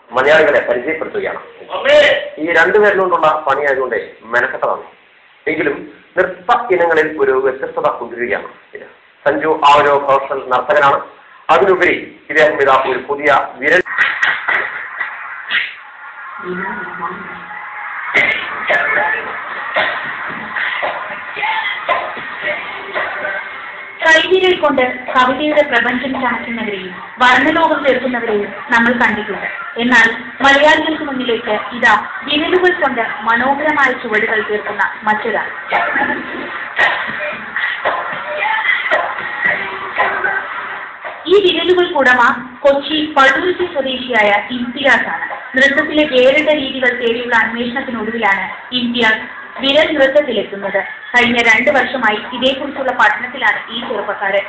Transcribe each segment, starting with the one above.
മലയാളികളെ പരിചയപ്പെടുത്തുകയാണ്. ഈ രണ്ടുപേരിലുകൊണ്ടുള്ള പണിയായതുകൊണ്ട് മെനക്കെട്ടതാണ്. എങ്കിലും നൃത്ത ഇനങ്ങളിൽ ഒരു വ്യത്യസ്തത കൊണ്ടുവരികയാണ് ഇത്. സഞ്ജു ഒരു പ്രൊഫഷണൽ നർത്തകനാണ്. അതിനുപരി ഇദ്ദേഹം ഇതാ ഒരു പുതിയ വിരൽ കൈവിരൽ കൊണ്ട് കവിതയുടെ പ്രപഞ്ചം ചമയ്ക്കുന്നവരെയും വർണ്ണലോകം തീർക്കുന്നവരെയും നമ്മൾ കണ്ടിട്ടുണ്ട്. എന്നാൽ മലയാളികൾക്ക് മുന്നിലേക്ക് ഇതാ വിരലുകൾ കൊണ്ട് മനോഹരമായ ചുവടുകൾ തീർക്കുന്ന മറ്റൊരാൾ. ഈ വിരലുകൾക്കുടമ കൊച്ചി പള്ളുരുത്തി സ്വദേശിയായ ഇംതിയാസ് ആണ്. നൃത്തത്തിലെ വേറിട്ട രീതികൾ തേടിയുള്ള അന്വേഷണത്തിനൊടുവിലാണ് ഇംതിയാസ് വിരൽ നൃത്തത്തിലെത്തുന്നത്. കഴിഞ്ഞ 2 വർഷമായി ഇതേക്കുറിച്ചുള്ള പഠനത്തിലാണ് ഈ ചെറുപ്പക്കാരൻ.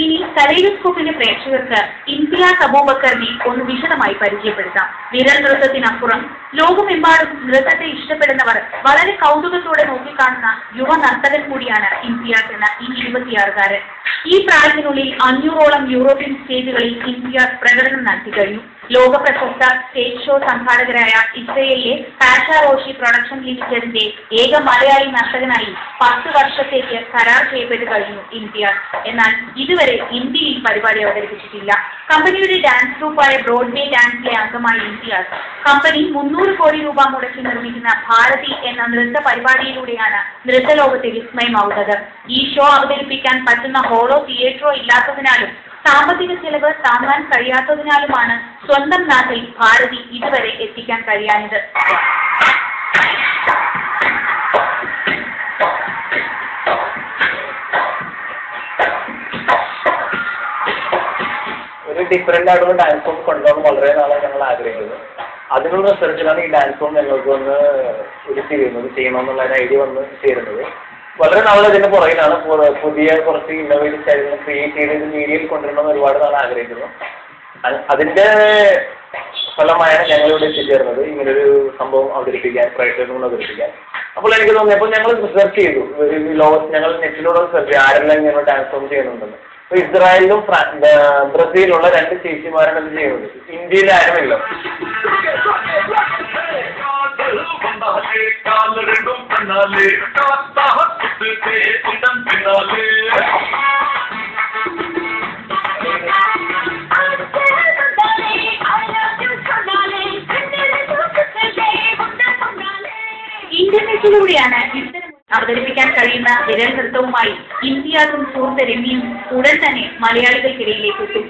ഇനി കലൈഡോസ്കോപ്പിന്റെ പ്രേക്ഷകർക്ക് ഇംതിയാസ് അബൂബക്കറിനെ ഒന്ന് വിശദമായി പരിചയപ്പെടുത്താം. വിരൽ നൃത്തത്തിനപ്പുറം ലോകമെമ്പാടും നൃത്തത്തെ ഇഷ്ടപ്പെടുന്നവർ വളരെ കൗതുകത്തോടെ നോക്കിക്കാണുന്ന യുവ നർത്തകൻ കൂടിയാണ് ഇംതിയാസ് എന്ന ഈ 26-കാരൻ. ഈ പ്രായത്തിനുള്ളിൽ 500ഓളം യൂറോപ്യൻ സ്റ്റേജുകളിൽ ഇംതിയാസ് പ്രകടനം നടത്തി കഴിഞ്ഞു. ലോക പ്രശസ്ത സ്റ്റേജ് ഷോ സംഘാടകരായ ഇസ്രയേലിലെ പാഷ റോഷി പ്രൊഡക്ഷൻ ലിമിറ്റഡിന്റെ ഏക മലയാളി നർത്തകനായി 10 വർഷത്തേക്ക് കരാർ ചെയ്യപ്പെട്ട് കഴിഞ്ഞു ഇംതിയാസ്. എന്നാൽ ഇതുവരെ ഇന്ത്യയിൽ പരിപാടി അവതരിപ്പിച്ചിട്ടില്ല. കമ്പനിയുടെ ഡാൻസ് ഗ്രൂപ്പായ ബ്രോഡ്വേ ഡാൻസിലെ അംഗമായ ഇംതിയാസ് കമ്പനി 300 കോടി രൂപ മുടക്കി നിർമ്മിക്കുന്ന ഭാരതി എന്ന നൃത്ത പരിപാടിയിലൂടെയാണ് നൃത്തലോകത്തെ വിസ്മയമാവുന്നത്. ഈ ഷോ അവതരിപ്പിക്കാൻ പറ്റുന്ന ഹോളോ തിയേറ്ററോ ഇല്ലാത്തതിനാലും സാമ്പത്തിക ചെലവ് താങ്ങാൻ കഴിയാത്തതിനാലുമാണ് സ്വന്തം നാട്ടിൽ ഭാരതി ഇതുവരെ എത്തിക്കാൻ കഴിയാഞ്ഞത്. ഒരു ഡിഫറെന്റ് ആയിട്ടുള്ള ഡാൻസ് ഫോം കൊണ്ടുപോകാൻ വളരെ നാളെ ഞങ്ങൾ ആഗ്രഹിക്കുന്നത്. അതിനുള്ള റിസർച്ചിലാണ് ഈ ഡാൻസ് ഫോം ഞങ്ങൾക്ക് വന്ന് ചെയ്യണമെന്നുള്ള ഒരു ഐഡിയ വന്ന് ചേരുന്നത്. വളരെ നാളെ ഇതിന്റെ പുറകിലാണ്. പുതിയ കുറച്ച് ഇന്നോവേറ്റീവ് സ്റ്റൈലുകൾ ക്രിയേറ്റ് ചെയ്ത് മീഡിയയിൽ കൊണ്ടുവരണമെന്ന് ഒരുപാട് നാൾ ആഗ്രഹിക്കുന്നു. അതിന്റെ ഫലമായാണ് ഞങ്ങളിവിടെ എത്തിച്ചേർന്നത്, ഇങ്ങനൊരു സംഭവം അവതരിപ്പിക്കാൻ, പ്രേക്ഷകരോട് അവതരിപ്പിക്കാൻ. അപ്പോൾ എനിക്ക് തോന്നിയപ്പോൾ ഞങ്ങൾ റിസർച്ച് ചെയ്തു. ഞങ്ങൾ നെറ്റിലൂടെ റിസർച്ച് ചെയ്തു ആരെല്ലാം ഇങ്ങനെ ഡാൻസ് ഫോം ചെയ്യുന്നുണ്ടെന്ന്. അപ്പോൾ ഇസ്രായേലിലും ബ്രസീലുള്ള 2 ചേച്ചിമാരാണ് ഇത് ചെയ്യുന്നത്. ഇന്ത്യയിൽ ആരുമില്ല. ഇന്റർനെറ്റിലൂടെയാണ് ഇത്തരം അവതരിപ്പിക്കാൻ കഴിയുന്ന വിരൽ നൃത്തവുമായി ഇംതിയാസും സുഹൃത്ത് രമ്യയും ഉടൻ തന്നെ മലയാളികൾക്കിടയിലേക്ക് എത്തും.